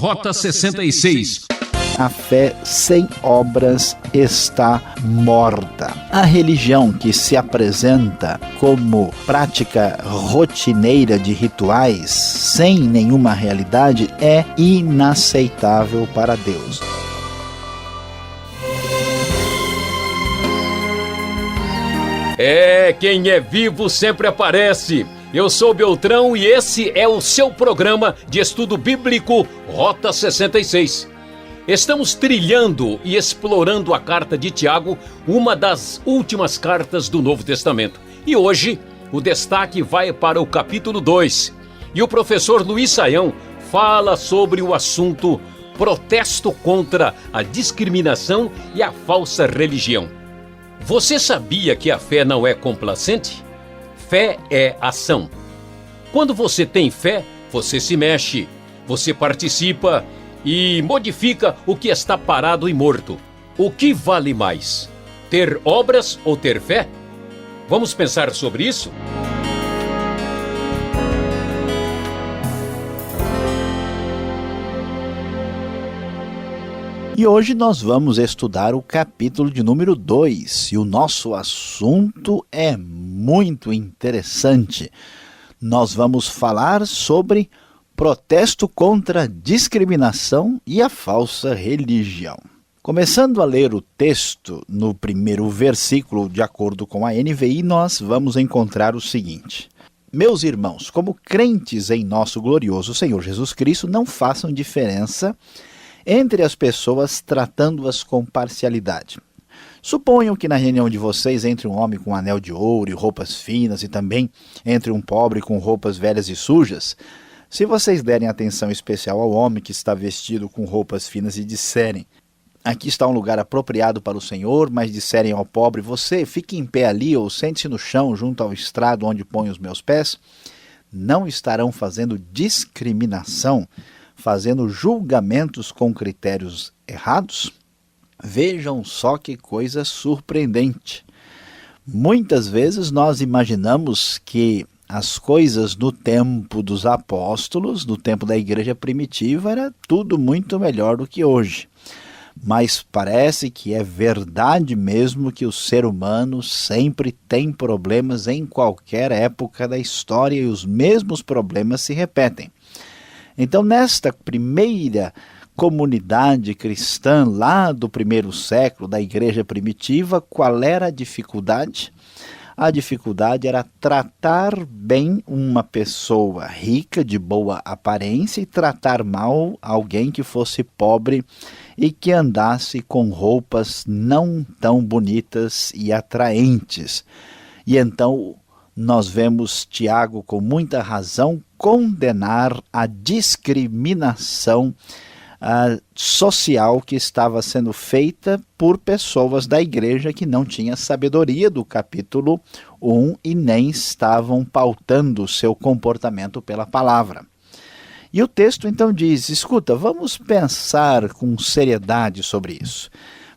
Rota 66. A fé sem obras está morta. A religião que se apresenta como prática rotineira de rituais, sem nenhuma realidade, é inaceitável para Deus. Quem é vivo sempre aparece. Eu sou Beltrão e esse é o seu programa de estudo bíblico Rota 66. Estamos trilhando e explorando a carta de Tiago, uma das últimas cartas do Novo Testamento. E hoje o destaque vai para o capítulo 2. E o professor Luiz Saião fala sobre o assunto protesto contra a discriminação e a falsa religião. Você sabia que a fé não é complacente? Fé é ação. Quando você tem fé, você se mexe, você participa e modifica o que está parado e morto. O que vale mais? Ter obras ou ter fé? Vamos pensar sobre isso? E hoje nós vamos estudar o capítulo de número 2 e o nosso assunto é muito interessante. Nós vamos falar sobre protesto contra a discriminação e a falsa religião. Começando a ler o texto, no primeiro versículo, de acordo com a NVI, nós vamos encontrar o seguinte: Meus irmãos, como crentes em nosso glorioso Senhor Jesus Cristo, não façam diferença entre as pessoas, tratando-as com parcialidade. Suponham que na reunião de vocês entre um homem com um anel de ouro e roupas finas e também entre um pobre com roupas velhas e sujas, se vocês derem atenção especial ao homem que está vestido com roupas finas e disserem: aqui está um lugar apropriado para o Senhor, mas disserem ao pobre: você fique em pé ali ou sente-se no chão junto ao estrado onde ponho os meus pés, não estarão fazendo discriminação, fazendo julgamentos com critérios errados? Vejam só que coisa surpreendente. Muitas vezes nós imaginamos que as coisas no tempo dos apóstolos, no tempo da igreja primitiva, era tudo muito melhor do que hoje. Mas parece que é verdade mesmo que o ser humano sempre tem problemas em qualquer época da história e os mesmos problemas se repetem. Então, nesta primeira comunidade cristã lá do primeiro século, da igreja primitiva, qual era a dificuldade? A dificuldade era tratar bem uma pessoa rica, de boa aparência, e tratar mal alguém que fosse pobre e que andasse com roupas não tão bonitas e atraentes. E então nós vemos Tiago, com muita razão, condenar a discriminação social que estava sendo feita por pessoas da igreja que não tinham sabedoria do capítulo 1 e nem estavam pautando o seu comportamento pela palavra. E o texto então diz: escuta, vamos pensar com seriedade sobre isso.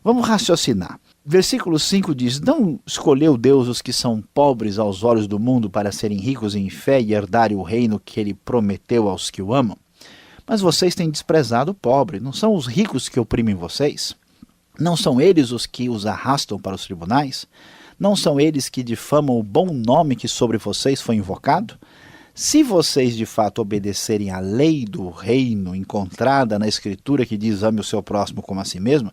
Vamos raciocinar. Versículo 5 diz: não escolheu Deus os que são pobres aos olhos do mundo para serem ricos em fé e herdarem o reino que ele prometeu aos que o amam? Mas vocês têm desprezado o pobre. Não são os ricos que oprimem vocês? Não são eles os que os arrastam para os tribunais? Não são eles que difamam o bom nome que sobre vocês foi invocado? Se vocês de fato obedecerem à lei do reino encontrada na Escritura, que diz: ame o seu próximo como a si mesmo,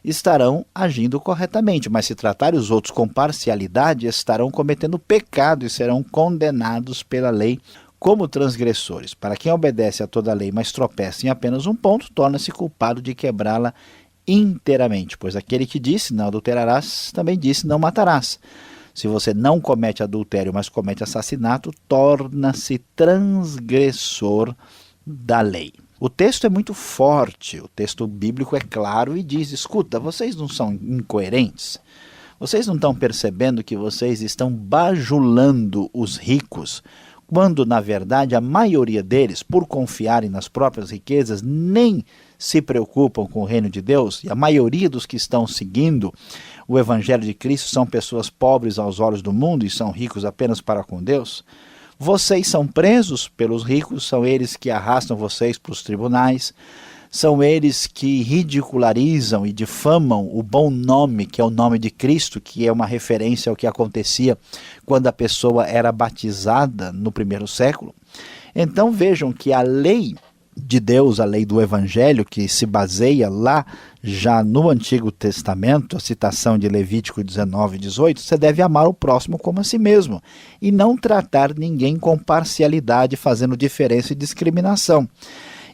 estarão agindo corretamente. Mas se tratarem os outros com parcialidade, estarão cometendo pecado e serão condenados pela lei como transgressores. Para quem obedece a toda a lei, mas tropeça em apenas um ponto, torna-se culpado de quebrá-la inteiramente. Pois aquele que disse: não adulterarás, também disse: não matarás. Se você não comete adultério, mas comete assassinato, torna-se transgressor da lei. O texto é muito forte, o texto bíblico é claro e diz: escuta, vocês não são incoerentes? Vocês não estão percebendo que vocês estão bajulando os ricos, quando, na verdade, a maioria deles, por confiarem nas próprias riquezas, nem se preocupam com o reino de Deus? E a maioria dos que estão seguindo o Evangelho de Cristo são pessoas pobres aos olhos do mundo e são ricos apenas para com Deus? Vocês são presos pelos ricos, são eles que arrastam vocês para os tribunais, são eles que ridicularizam e difamam o bom nome, que é o nome de Cristo, que é uma referência ao que acontecia quando a pessoa era batizada no primeiro século. Então vejam que a lei de Deus, a lei do Evangelho, que se baseia lá já no Antigo Testamento, a citação de Levítico 19:18, você deve amar o próximo como a si mesmo e não tratar ninguém com parcialidade, fazendo diferença e discriminação.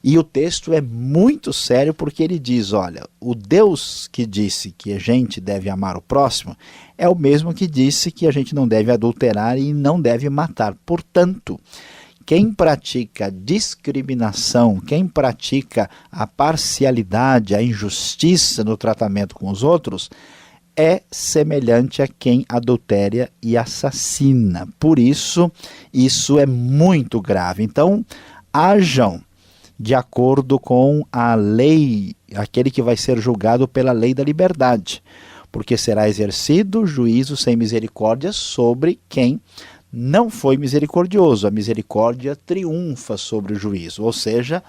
E o texto é muito sério porque ele diz, olha, o Deus que disse que a gente deve amar o próximo é o mesmo que disse que a gente não deve adulterar e não deve matar. Portanto, quem pratica discriminação, quem pratica a parcialidade, a injustiça no tratamento com os outros, é semelhante a quem adultéria e assassina. Por isso, isso é muito grave. Então, hajam de acordo com a lei, aquele que vai ser julgado pela lei da liberdade, porque será exercido juízo sem misericórdia sobre quem não foi misericordioso. A misericórdia triunfa sobre o juízo, ou seja,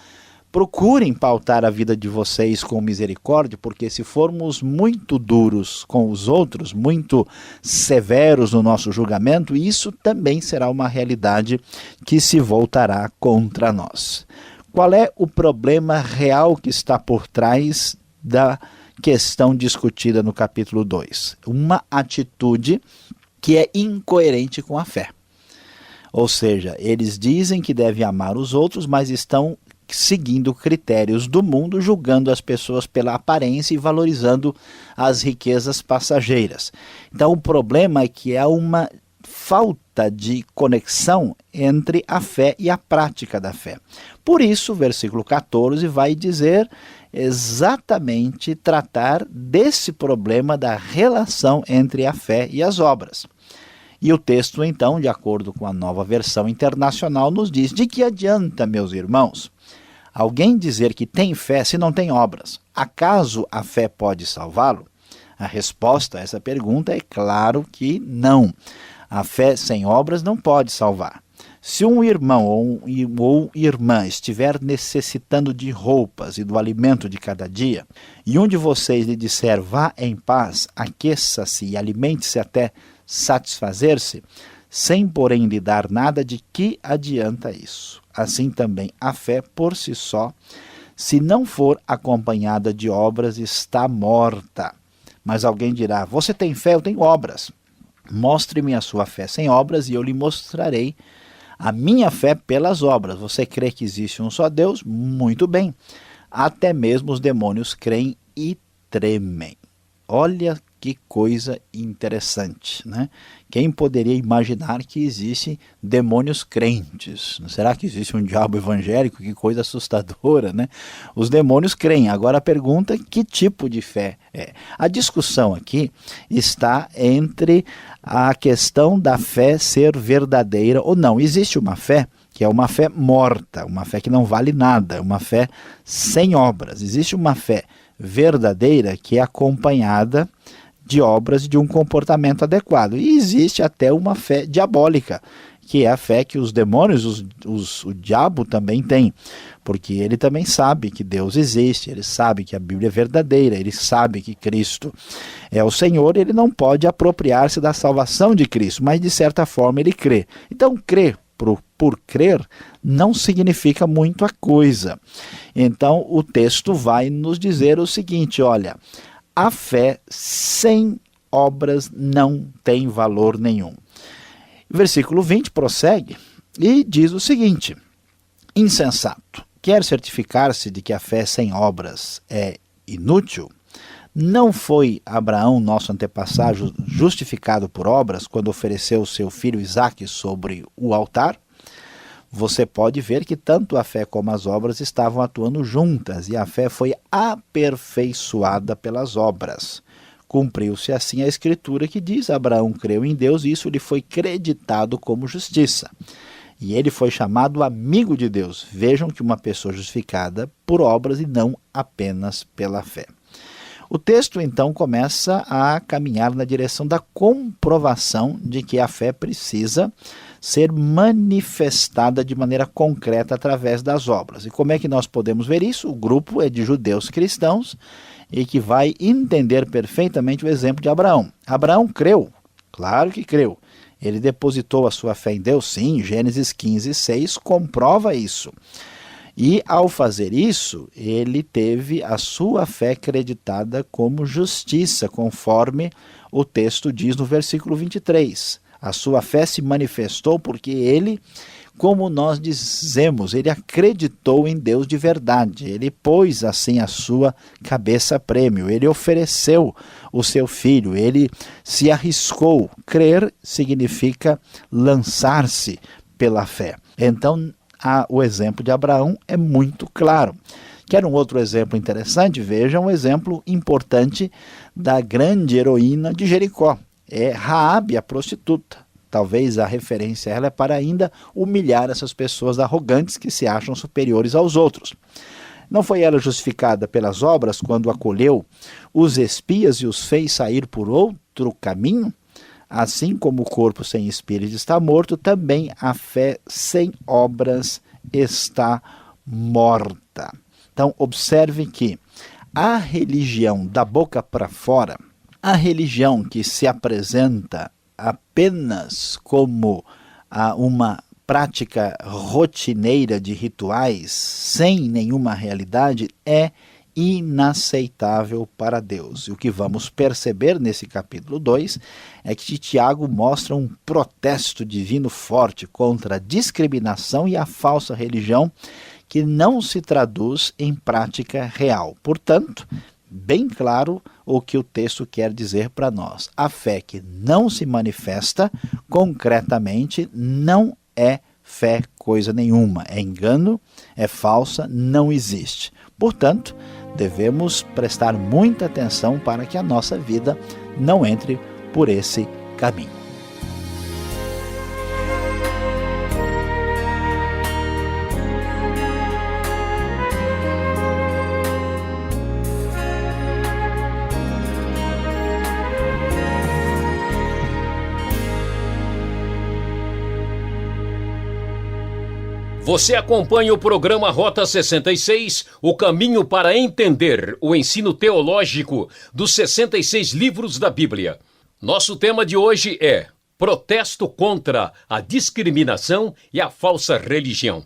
procurem pautar a vida de vocês com misericórdia, porque se formos muito duros com os outros, muito severos no nosso julgamento, isso também será uma realidade que se voltará contra nós. Qual é o problema real que está por trás da questão discutida no capítulo 2? Uma atitude que é incoerente com a fé. Ou seja, eles dizem que devem amar os outros, mas estão seguindo critérios do mundo, julgando as pessoas pela aparência e valorizando as riquezas passageiras. Então o problema é que há uma falta de conexão entre a fé e a prática da fé. Por isso, o versículo 14 vai dizer exatamente tratar desse problema da relação entre a fé e as obras. E o texto, então, de acordo com a Nova Versão Internacional, nos diz: de que adianta, meus irmãos, alguém dizer que tem fé se não tem obras? Acaso a fé pode salvá-lo? A resposta a essa pergunta é claro que não. A fé sem obras não pode salvar. Se um irmão ou irmã estiver necessitando de roupas e do alimento de cada dia, e um de vocês lhe disser: vá em paz, aqueça-se e alimente-se até satisfazer-se, sem porém lhe dar nada, de que adianta isso? Assim também a fé por si só, se não for acompanhada de obras, está morta. Mas alguém dirá: você tem fé, eu tenho obras. Mostre-me a sua fé sem obras e eu lhe mostrarei a minha fé pelas obras. Você crê que existe um só Deus? Muito bem. Até mesmo os demônios creem e tremem. Olha que coisa interessante, né? Quem poderia imaginar que existem demônios crentes? Será que existe um diabo evangélico? Que coisa assustadora, né? Os demônios creem. Agora a pergunta: que tipo de fé é? A discussão aqui está entre a questão da fé ser verdadeira ou não. Existe uma fé que é uma fé morta, uma fé que não vale nada, uma fé sem obras. Existe uma fé verdadeira que é acompanhada de obras e de um comportamento adequado. E existe até uma fé diabólica, que é a fé que os demônios, o diabo também tem, porque ele também sabe que Deus existe, ele sabe que a Bíblia é verdadeira, ele sabe que Cristo é o Senhor, ele não pode apropriar-se da salvação de Cristo, mas de certa forma ele crê. Então crer por crer não significa muita coisa. Então o texto vai nos dizer o seguinte: olha, a fé sem obras não tem valor nenhum. O versículo 20 prossegue e diz o seguinte: insensato, quer certificar-se de que a fé sem obras é inútil? Não foi Abraão, nosso antepassado, justificado por obras quando ofereceu seu filho Isaque sobre o altar? Você pode ver que tanto a fé como as obras estavam atuando juntas, e a fé foi aperfeiçoada pelas obras. Cumpriu-se assim a escritura que diz: Abraão creu em Deus e isso lhe foi creditado como justiça. E ele foi chamado amigo de Deus. Vejam que uma pessoa justificada por obras e não apenas pela fé. O texto então começa a caminhar na direção da comprovação de que a fé precisa ser manifestada de maneira concreta através das obras. E como é que nós podemos ver isso? O grupo é de judeus cristãos e que vai entender perfeitamente o exemplo de Abraão. Abraão creu, claro que creu. Ele depositou a sua fé em Deus, sim, Gênesis 15:6 comprova isso. E ao fazer isso, ele teve a sua fé creditada como justiça, conforme o texto diz no versículo 23. A sua fé se manifestou porque ele, como nós dizemos, ele acreditou em Deus de verdade. Ele pôs assim a sua cabeça a prêmio, ele ofereceu o seu filho, ele se arriscou. Crer significa lançar-se pela fé. Então, o exemplo de Abraão é muito claro. Quer um outro exemplo interessante? Veja um exemplo importante da grande heroína de Jericó. É Raabe, a prostituta. Talvez a referência a ela é para ainda humilhar essas pessoas arrogantes que se acham superiores aos outros. Não foi ela justificada pelas obras quando acolheu os espias e os fez sair por outro caminho? Assim como o corpo sem espírito está morto, também a fé sem obras está morta. Então, observe que a religião da boca para fora, a religião que se apresenta apenas como uma prática rotineira de rituais, sem nenhuma realidade, é inaceitável para Deus. E o que vamos perceber nesse capítulo 2 é que Tiago mostra um protesto divino forte contra a discriminação e a falsa religião que não se traduz em prática real. Portanto, bem claro o que o texto quer dizer para nós. A fé que não se manifesta concretamente não é fé coisa nenhuma. É engano, é falsa, não existe. Portanto, devemos prestar muita atenção para que a nossa vida não entre por esse caminho. Você acompanha o programa Rota 66, o caminho para entender o ensino teológico dos 66 livros da Bíblia. Nosso tema de hoje é protesto contra a discriminação e a falsa religião.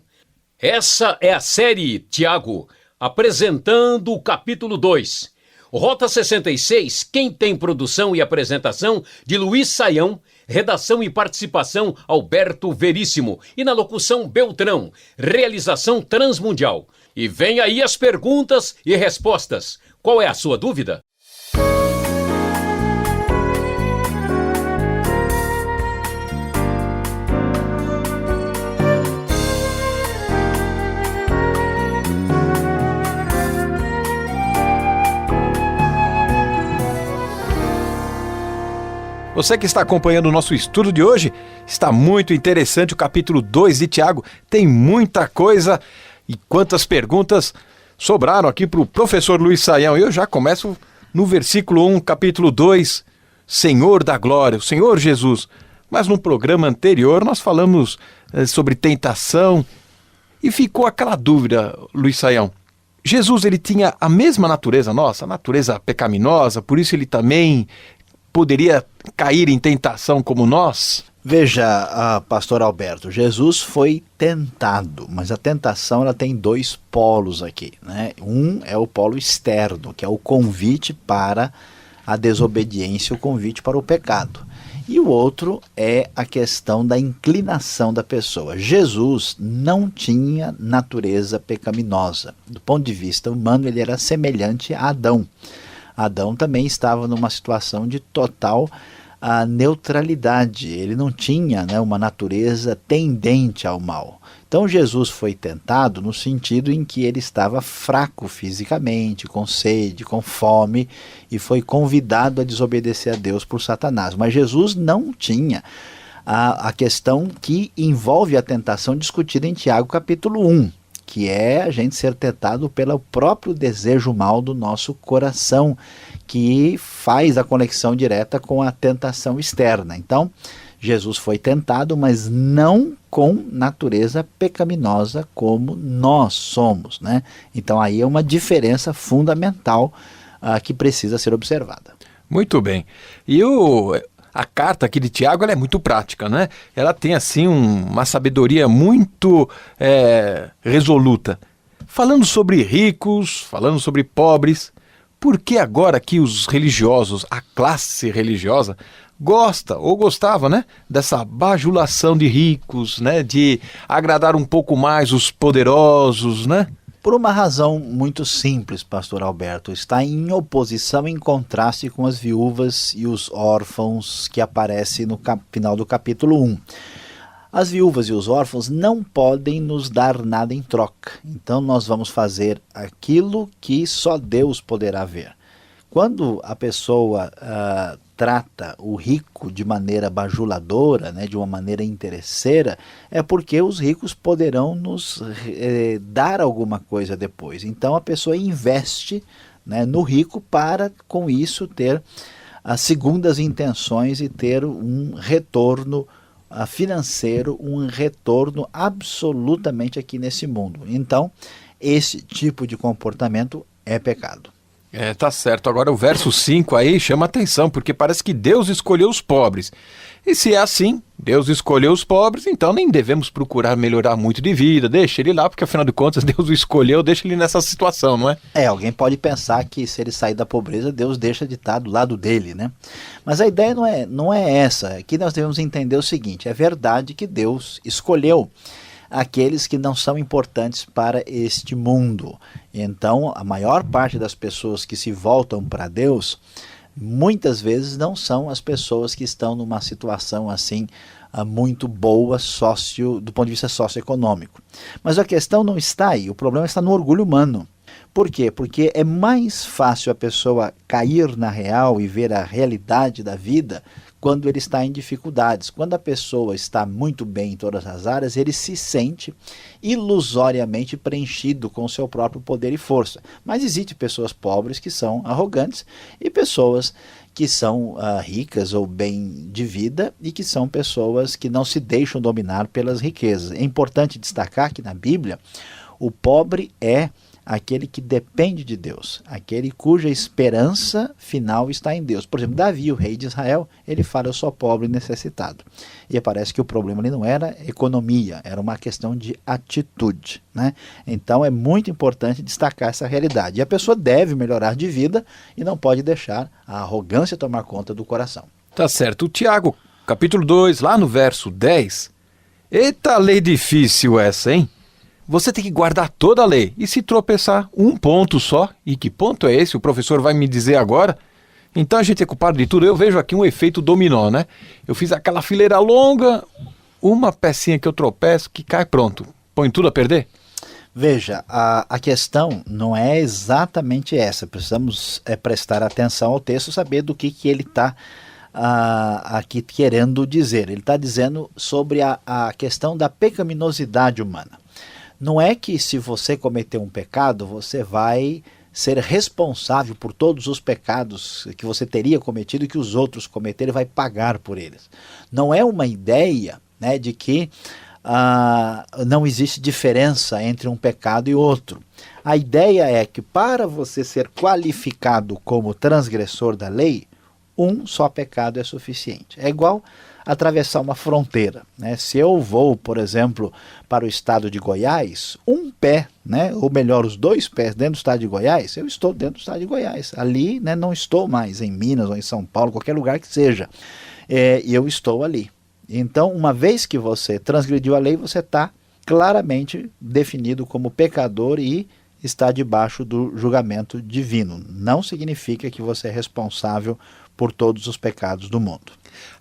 Essa é a série, Tiago, apresentando o capítulo 2. Rota 66, quem tem produção e apresentação de Luiz Saião, redação e participação Alberto Veríssimo e na locução Beltrão, realização Transmundial. E vem aí as perguntas e respostas. Qual é a sua dúvida? Você que está acompanhando o nosso estudo de hoje, está muito interessante o capítulo 2 de Tiago, tem muita coisa e quantas perguntas sobraram aqui para o professor Luiz Saião. Eu já começo no versículo 1, capítulo 2, Senhor da Glória, o Senhor Jesus. Mas no programa anterior nós falamos sobre tentação e ficou aquela dúvida, Luiz Saião. Jesus ele tinha a mesma natureza nossa, a natureza pecaminosa, por isso ele também poderia cair em tentação como nós? Veja, pastor Alberto, Jesus foi tentado, mas a tentação ela tem dois polos aqui, né? Um é o polo externo, que é o convite para a desobediência, o convite para o pecado. E o outro é a questão da inclinação da pessoa. Jesus não tinha natureza pecaminosa. Do ponto de vista humano, ele era semelhante a Adão. Adão também estava numa situação de total neutralidade. Ele não tinha, né, uma natureza tendente ao mal. Então Jesus foi tentado no sentido em que ele estava fraco fisicamente, com sede, com fome, e foi convidado a desobedecer a Deus por Satanás. Mas Jesus não tinha a questão que envolve a tentação discutida em Tiago capítulo 1. Que é a gente ser tentado pelo próprio desejo mal do nosso coração, que faz a conexão direta com a tentação externa. Então, Jesus foi tentado, mas não com natureza pecaminosa como nós somos, né? Então aí é uma diferença fundamental que precisa ser observada. Muito bem. E a carta aqui de Tiago, ela é muito prática, né? Ela tem assim uma sabedoria muito resoluta. Falando sobre ricos, falando sobre pobres, por que agora que os religiosos, a classe religiosa, gosta ou gostava, né, dessa bajulação de ricos, né, de agradar um pouco mais os poderosos, né? Por uma razão muito simples, pastor Alberto, está em oposição, em contraste com as viúvas e os órfãos que aparecem no final do capítulo 1. As viúvas e os órfãos não podem nos dar nada em troca, então nós vamos fazer aquilo que só Deus poderá ver. Quando a pessoa trata o rico de maneira bajuladora, né, de uma maneira interesseira, é porque os ricos poderão nos dar alguma coisa depois. Então a pessoa investe, né, no rico para com isso ter as segundas intenções e ter um retorno financeiro, um retorno absolutamente aqui nesse mundo. Então esse tipo de comportamento é pecado. Tá certo. Agora o verso 5 aí chama atenção, porque parece que Deus escolheu os pobres. E se é assim, Deus escolheu os pobres, então nem devemos procurar melhorar muito de vida, deixa ele lá, porque afinal de contas Deus o escolheu, deixa ele nessa situação, não é? Alguém pode pensar que se ele sair da pobreza, Deus deixa de estar do lado dele, né? Mas a ideia não é essa. Aqui nós devemos entender o seguinte: é verdade que Deus escolheu aqueles que não são importantes para este mundo. Então, a maior parte das pessoas que se voltam para Deus, muitas vezes não são as pessoas que estão numa situação assim muito boa do ponto de vista socioeconômico. Mas a questão não está aí, o problema está no orgulho humano. Por quê? Porque é mais fácil a pessoa cair na real e ver a realidade da vida quando ele está em dificuldades. Quando a pessoa está muito bem em todas as áreas, ele se sente ilusoriamente preenchido com o seu próprio poder e força. Mas existem pessoas pobres que são arrogantes e pessoas que são ricas ou bem de vida e que são pessoas que não se deixam dominar pelas riquezas. É importante destacar que na Bíblia o pobre é aquele que depende de Deus, aquele cuja esperança final está em Deus. Por exemplo, Davi, o rei de Israel, ele fala: eu sou pobre e necessitado. E parece que o problema ali não era economia, era uma questão de atitude, né? Então é muito importante destacar essa realidade. E a pessoa deve melhorar de vida e não pode deixar a arrogância tomar conta do coração. Tá certo. O Tiago, capítulo 2, lá no verso 10. Eita lei difícil essa, hein? Você tem que guardar toda a lei, e se tropeçar, um ponto só. E que ponto é esse? O professor vai me dizer agora. Então a gente é culpado de tudo. Eu vejo aqui um efeito dominó, né? Eu fiz aquela fileira longa, uma pecinha que eu tropeço, que cai, pronto. Põe tudo a perder? Veja, a questão não é exatamente essa. Precisamos prestar atenção ao texto, saber do que ele está aqui querendo dizer. Ele está dizendo sobre a questão da pecaminosidade humana. Não é que se você cometer um pecado, você vai ser responsável por todos os pecados que você teria cometido e que os outros cometerem, vai pagar por eles. Não é uma ideia, né, de que não existe diferença entre um pecado e outro. A ideia é que para você ser qualificado como transgressor da lei, um só pecado é suficiente. É igual atravessar uma fronteira, né? Se eu vou, por exemplo, para o estado de Goiás, um pé, né, ou melhor, os dois pés dentro do estado de Goiás, eu estou dentro do estado de Goiás. Ali, né, não estou mais em Minas ou em São Paulo, qualquer lugar que seja. E eu estou ali. Então, uma vez que você transgrediu a lei, você está claramente definido como pecador e está debaixo do julgamento divino. Não significa que você é responsável por todos os pecados do mundo.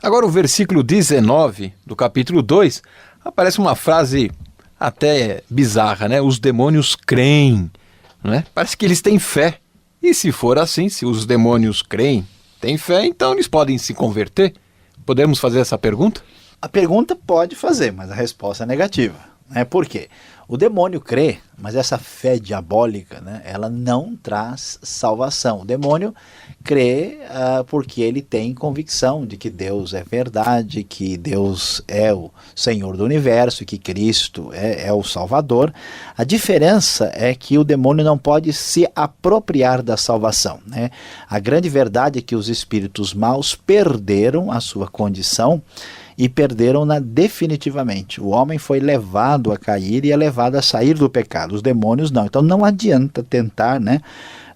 Agora o versículo 19 do capítulo 2, aparece uma frase até bizarra, né? Os demônios creem, né? Parece que eles têm fé. E se for assim, se os demônios creem, têm fé, então eles podem se converter? Podemos fazer essa pergunta? A pergunta pode fazer, mas a resposta é negativa. Por quê? O demônio crê, mas essa fé diabólica, ela não traz salvação. O demônio crê porque ele tem convicção de que Deus é verdade, que Deus é o Senhor do universo, que Cristo é o Salvador. A diferença é que o demônio não pode se apropriar da salvação. A grande verdade é que os espíritos maus perderam a sua condição e perderam-na definitivamente. O homem foi levado a cair e é levado a sair do pecado. Os demônios não. Então não adianta tentar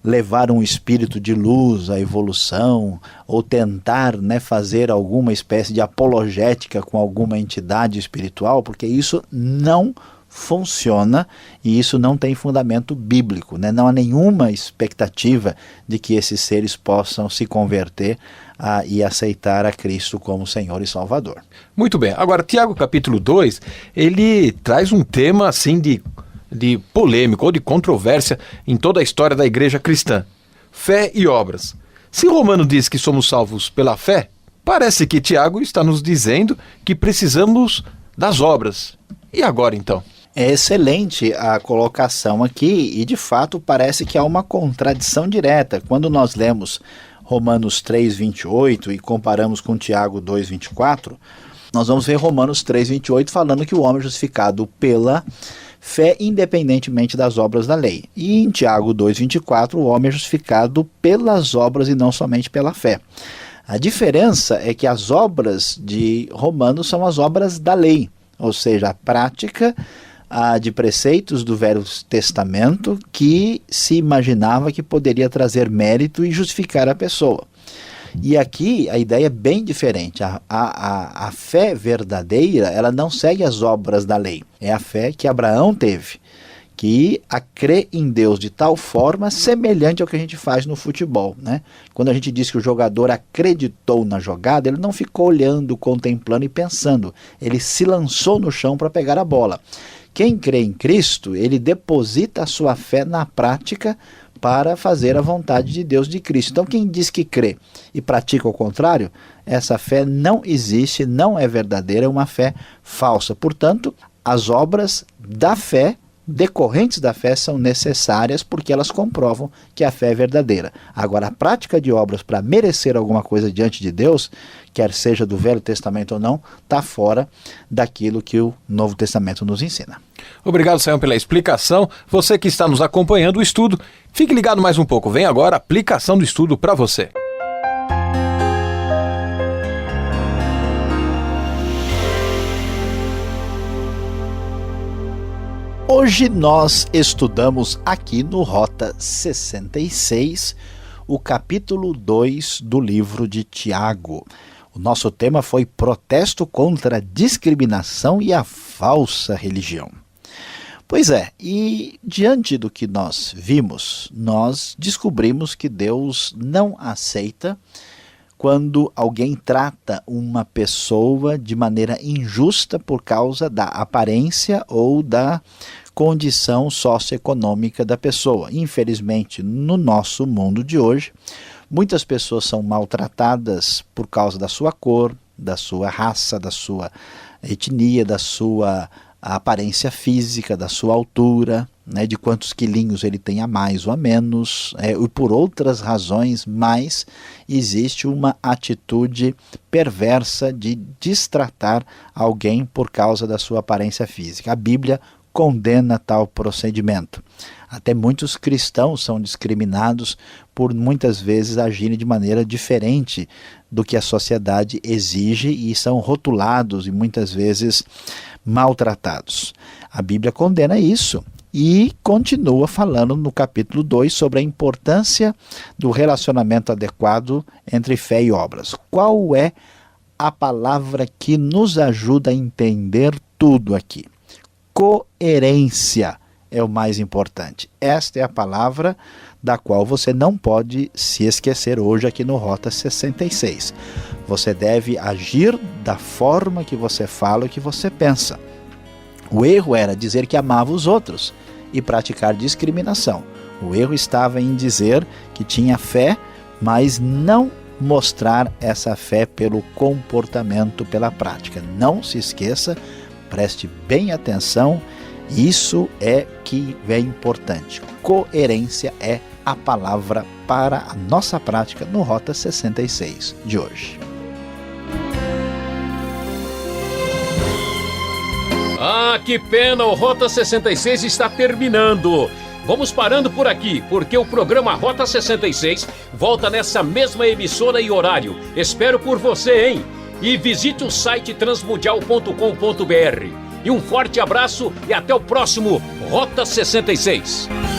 levar um espírito de luz à evolução, ou tentar fazer alguma espécie de apologética com alguma entidade espiritual, porque isso não funciona e isso não tem fundamento bíblico. Não há nenhuma expectativa de que esses seres possam se converter e aceitar a Cristo como Senhor e Salvador. Muito bem. Agora, Tiago capítulo 2, ele traz um tema assim de polêmico ou de controvérsia em toda a história da igreja cristã. Fé e obras. Se Romano diz que somos salvos pela fé, parece que Tiago está nos dizendo que precisamos das obras. E agora então? É excelente a colocação aqui e de fato parece que há uma contradição direta. Quando nós lemos Romanos 3:28 e comparamos com Tiago 2:24, nós vamos ver Romanos 3:28 falando que o homem é justificado pela fé independentemente das obras da lei. E em Tiago 2:24 o homem é justificado pelas obras e não somente pela fé. A diferença é que as obras de Romanos são as obras da lei, ou seja, a prática de preceitos do Velho Testamento que se imaginava que poderia trazer mérito e justificar a pessoa. E aqui a ideia é bem diferente. A fé verdadeira, ela não segue as obras da lei. É a fé que Abraão teve, que crê em Deus de tal forma semelhante ao que a gente faz no futebol. Quando a gente diz que o jogador acreditou na jogada, ele não ficou olhando, contemplando e pensando. Ele se lançou no chão para pegar a bola. Quem crê em Cristo, ele deposita a sua fé na prática para fazer a vontade de Deus de Cristo. Então quem diz que crê e pratica o contrário, essa fé não existe, não é verdadeira, é uma fé falsa. Portanto, as obras da fé, decorrentes da fé, são necessárias porque elas comprovam que a fé é verdadeira. Agora, a prática de obras para merecer alguma coisa diante de Deus, quer seja do Velho Testamento ou não, está fora daquilo que o Novo Testamento nos ensina. Obrigado, Sayão, pela explicação. Você que está nos acompanhando o estudo, fique ligado mais um pouco. Vem agora a aplicação do estudo para você. Hoje nós estudamos aqui no Rota 66 o capítulo 2 do livro de Tiago. O nosso tema foi protesto contra a discriminação e a falsa religião. Pois é, e diante do que nós vimos, nós descobrimos que Deus não aceita quando alguém trata uma pessoa de maneira injusta por causa da aparência ou da condição socioeconômica da pessoa. Infelizmente, no nosso mundo de hoje, muitas pessoas são maltratadas por causa da sua cor, da sua raça, da sua etnia, da sua aparência física, da sua altura, de quantos quilinhos ele tem a mais ou a menos, e por outras razões, mas existe uma atitude perversa de destratar alguém por causa da sua aparência física. A Bíblia condena tal procedimento. Até muitos cristãos são discriminados por muitas vezes agirem de maneira diferente do que a sociedade exige e são rotulados e muitas vezes maltratados. A Bíblia condena isso e continua falando no capítulo 2 sobre a importância do relacionamento adequado entre fé e obras. Qual é a palavra que nos ajuda a entender tudo aqui? Coerência é o mais importante. Esta é a palavra da qual você não pode se esquecer hoje aqui no Rota 66. Você deve agir da forma que você fala e que você pensa. O erro era dizer que amava os outros e praticar discriminação. O erro estava em dizer que tinha fé, mas não mostrar essa fé pelo comportamento, pela prática. Não se esqueça, Preste bem atenção, isso é que é importante. Coerência é a palavra para a nossa prática no Rota 66 de hoje. Ah, que pena, o Rota 66 está terminando. Vamos parando por aqui, porque o programa Rota 66 volta nessa mesma emissora e horário. Espero por você, hein? E visite o site transmundial.com.br. E um forte abraço e até o próximo Rota 66.